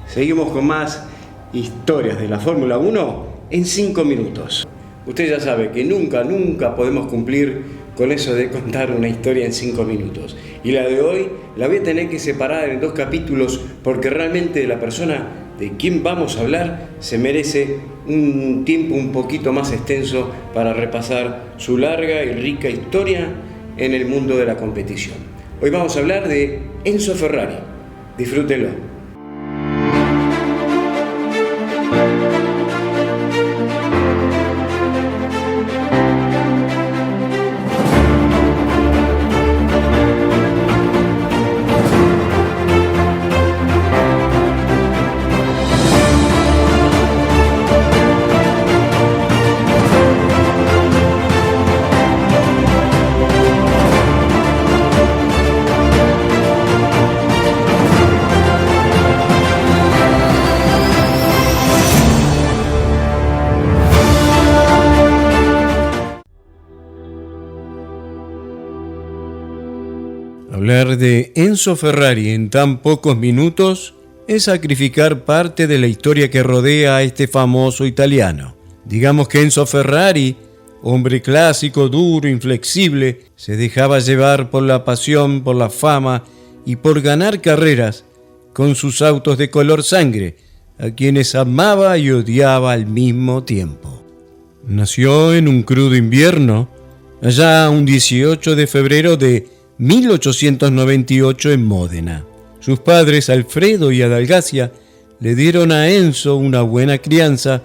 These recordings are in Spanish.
Seguimos con más historias de la Fórmula 1 en 5 minutos. Usted ya sabe que nunca podemos cumplir con eso de contar una historia en 5 minutos. Y la de hoy la voy a tener que separar en 2 capítulos porque realmente la persona de quien vamos a hablar se merece un tiempo un poquito más extenso para repasar su larga y rica historia en el mundo de la competición. Hoy vamos a hablar de Enzo Ferrari. Disfrútenlo. Hablar de Enzo Ferrari en tan pocos minutos es sacrificar parte de la historia que rodea a este famoso italiano. Digamos que Enzo Ferrari, hombre clásico, duro, inflexible, se dejaba llevar por la pasión, por la fama y por ganar carreras con sus autos de color sangre, a quienes amaba y odiaba al mismo tiempo. Nació en un crudo invierno, allá un 18 de febrero de 1898 en Módena. Sus padres, Alfredo y Adalgasia, le dieron a Enzo una buena crianza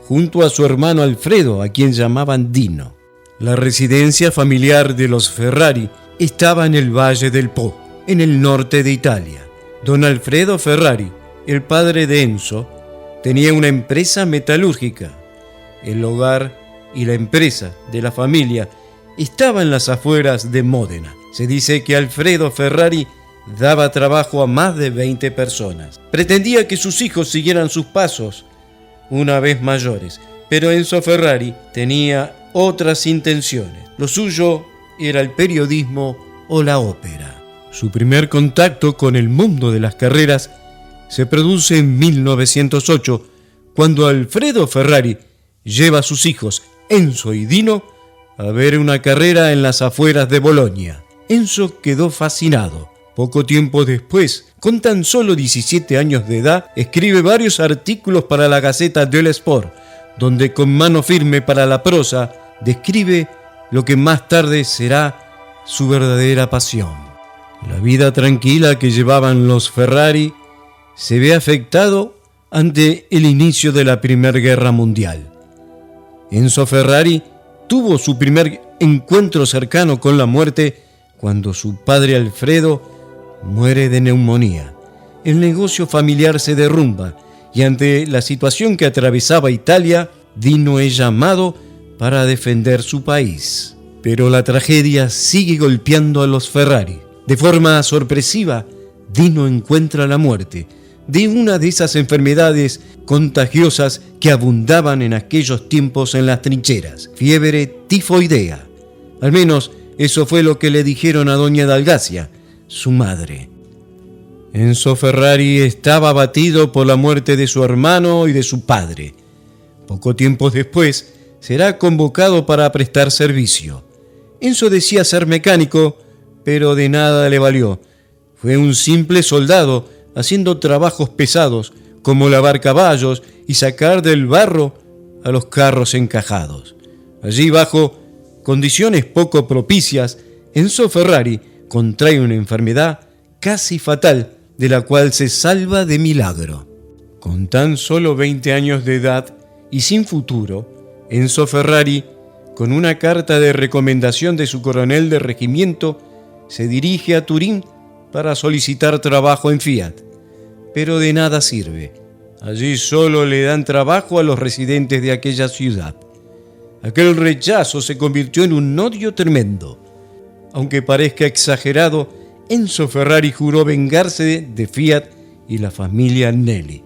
junto a su hermano Alfredo, a quien llamaban Dino. La residencia familiar de los Ferrari estaba en el Valle del Po, en el norte de Italia. Don Alfredo Ferrari, el padre de Enzo, tenía una empresa metalúrgica. El hogar y la empresa de la familia estaban en las afueras de Módena. Se dice que Alfredo Ferrari daba trabajo a más de 20 personas. Pretendía que sus hijos siguieran sus pasos una vez mayores, pero Enzo Ferrari tenía otras intenciones. Lo suyo era el periodismo o la ópera. Su primer contacto con el mundo de las carreras se produce en 1908, cuando Alfredo Ferrari lleva a sus hijos, Enzo y Dino, a ver una carrera en las afueras de Bolonia. Enzo quedó fascinado. Poco tiempo después, con tan solo 17 años de edad, escribe varios artículos para la Gaceta dello Sport, donde con mano firme para la prosa describe lo que más tarde será su verdadera pasión. La vida tranquila que llevaban los Ferrari se ve afectado ante el inicio de la Primera Guerra Mundial. Enzo Ferrari tuvo su primer encuentro cercano con la muerte cuando su padre Alfredo muere de neumonía. El negocio familiar se derrumba y ante la situación que atravesaba Italia, Dino es llamado para defender su país. Pero la tragedia sigue golpeando a los Ferrari. De forma sorpresiva, Dino encuentra la muerte de una de esas enfermedades contagiosas que abundaban en aquellos tiempos en las trincheras, fiebre tifoidea. Al menos eso fue lo que le dijeron a doña Adalgasia, su madre. Enzo Ferrari estaba abatido por la muerte de su hermano y de su padre. Poco tiempo después, será convocado para prestar servicio. Enzo decía ser mecánico, pero de nada le valió. Fue un simple soldado, haciendo trabajos pesados, como lavar caballos y sacar del barro a los carros encajados. Allí, bajo condiciones poco propicias, Enzo Ferrari contrae una enfermedad casi fatal, de la cual se salva de milagro. Con tan solo 20 años de edad y sin futuro, Enzo Ferrari, con una carta de recomendación de su coronel de regimiento, se dirige a Turín para solicitar trabajo en Fiat. Pero de nada sirve. Allí solo le dan trabajo a los residentes de aquella ciudad. Aquel rechazo se convirtió en un odio tremendo. Aunque parezca exagerado, Enzo Ferrari juró vengarse de Fiat y la familia Agnelli.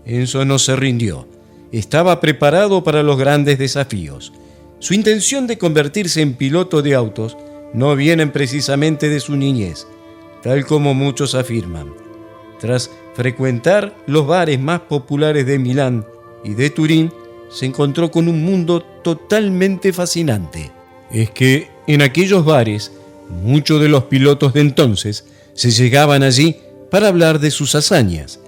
Enzo no se rindió. Estaba preparado para los grandes desafíos. Su intención de convertirse en piloto de autos no viene precisamente de su niñez, tal como muchos afirman. Tras frecuentar los bares más populares de Milán y de Turín, se encontró con un mundo totalmente fascinante. Es que en aquellos bares, muchos de los pilotos de entonces se llegaban allí para hablar de sus hazañas.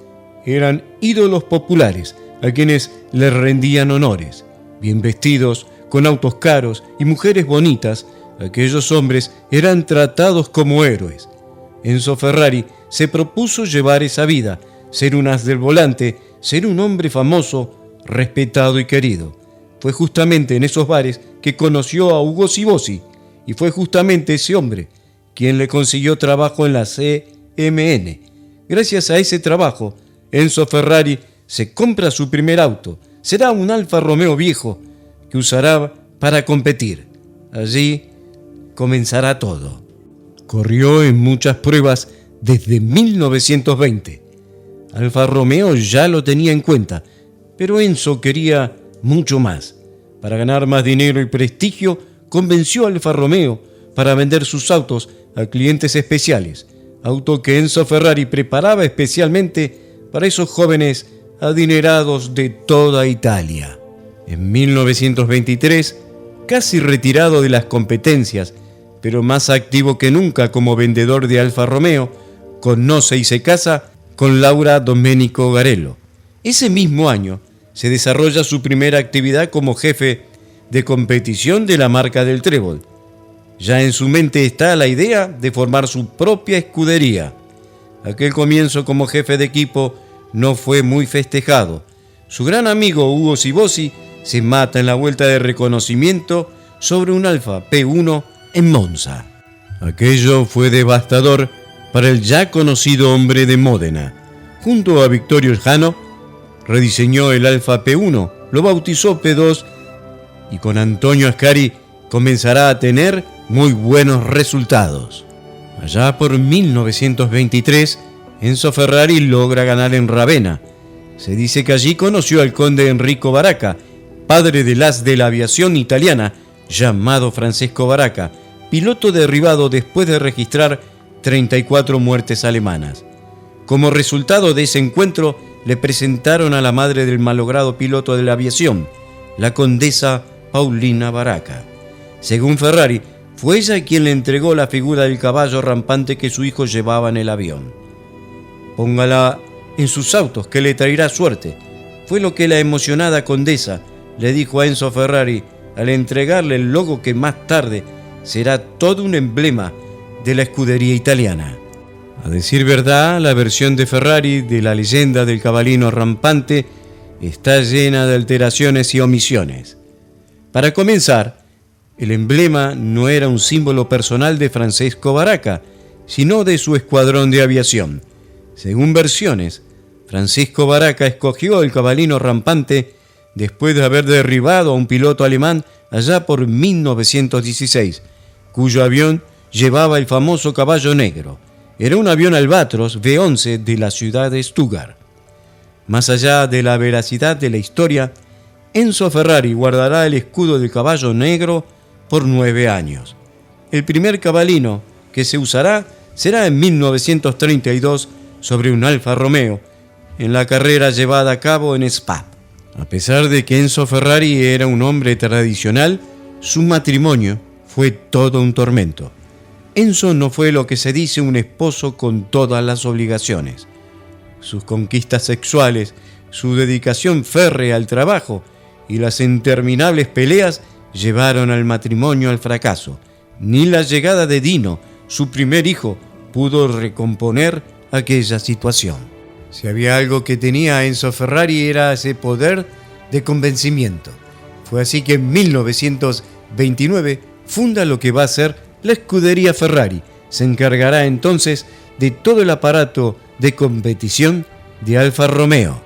Eran ídolos populares a quienes les rendían honores. Bien vestidos, con autos caros y mujeres bonitas, aquellos hombres eran tratados como héroes. Enzo Ferrari se propuso llevar esa vida, ser un as del volante, ser un hombre famoso, respetado y querido. Fue justamente en esos bares que conoció a Ugo Sivossi, y fue justamente ese hombre quien le consiguió trabajo en la CMN. Gracias a ese trabajo, Enzo Ferrari se compra su primer auto. Será un Alfa Romeo viejo que usará para competir. Allí comenzará todo. Corrió en muchas pruebas desde 1920. Alfa Romeo ya lo tenía en cuenta, pero Enzo quería mucho más. Para ganar más dinero y prestigio, convenció a Alfa Romeo para vender sus autos a clientes especiales, auto que Enzo Ferrari preparaba especialmente para esos jóvenes adinerados de toda Italia. En 1923, casi retirado de las competencias, pero más activo que nunca como vendedor de Alfa Romeo, conoce y se casa con Laura Domenico Garello. Ese mismo año se desarrolla su primera actividad como jefe de competición de la marca del Trébol. Ya en su mente está la idea de formar su propia escudería. Aquel comienzo como jefe de equipo no fue muy festejado. Su gran amigo Ugo Sivossi se mata en la vuelta de reconocimiento sobre un Alfa P1 en Monza. Aquello fue devastador para el ya conocido hombre de Módena. Junto a Vittorio Jano, rediseñó el Alfa P1, lo bautizó P2 y con Antonio Ascari comenzará a tener muy buenos resultados. Allá por 1923, Enzo Ferrari logra ganar en Ravenna. Se dice que allí conoció al conde Enrico Baracca, padre del as de la aviación italiana, llamado Francesco Baracca, piloto derribado después de registrar 34 muertes alemanas. Como resultado de ese encuentro, le presentaron a la madre del malogrado piloto de la aviación, la condesa Paulina Baracca. Según Ferrari, fue ella quien le entregó la figura del caballo rampante que su hijo llevaba en el avión. Póngala en sus autos, que le traerá suerte. Fue lo que la emocionada condesa le dijo a Enzo Ferrari al entregarle el logo que más tarde será todo un emblema de la escudería italiana. A decir verdad, la versión de Ferrari de la leyenda del caballino rampante está llena de alteraciones y omisiones. Para comenzar, el emblema no era un símbolo personal de Francesco Baracca, sino de su escuadrón de aviación. Según versiones, Francisco Baracca escogió el caballino rampante después de haber derribado a un piloto alemán allá por 1916, cuyo avión llevaba el famoso caballo negro. Era un avión Albatros V-11 de la ciudad de Stuttgart. Más allá de la veracidad de la historia, Enzo Ferrari guardará el escudo del caballo negro por 9 años. El primer caballino que se usará será en 1932 sobre un Alfa Romeo, en la carrera llevada a cabo en Spa. A pesar de que Enzo Ferrari era un hombre tradicional, su matrimonio fue todo un tormento. Enzo no fue lo que se dice un esposo con todas las obligaciones. Sus conquistas sexuales, su dedicación férrea al trabajo y las interminables peleas llevaron al matrimonio al fracaso. Ni la llegada de Dino, su primer hijo, pudo recomponer aquella situación. Si había algo que tenía Enzo Ferrari era ese poder de convencimiento. Fue así que en 1929 funda lo que va a ser la escudería Ferrari. Se encargará entonces de todo el aparato de competición de Alfa Romeo.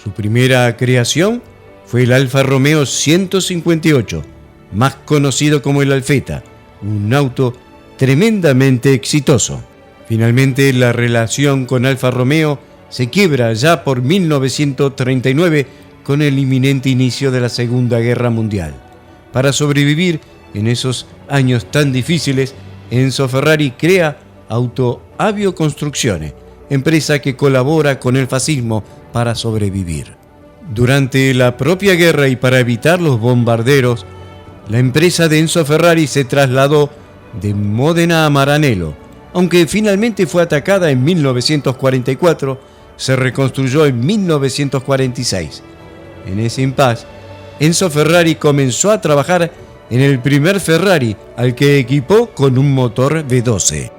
Su primera creación fue el Alfa Romeo 158, más conocido como el Alfetta, un auto tremendamente exitoso. Finalmente, la relación con Alfa Romeo se quiebra ya por 1939 con el inminente inicio de la Segunda Guerra Mundial. Para sobrevivir en esos años tan difíciles, Enzo Ferrari crea Auto Avio Construzione, empresa que colabora con el fascismo para sobrevivir. Durante la propia guerra y para evitar los bombarderos, la empresa de Enzo Ferrari se trasladó de Módena a Maranello. Aunque finalmente fue atacada en 1944, se reconstruyó en 1946. En ese impasse, Enzo Ferrari comenzó a trabajar en el primer Ferrari, al que equipó con un motor V12.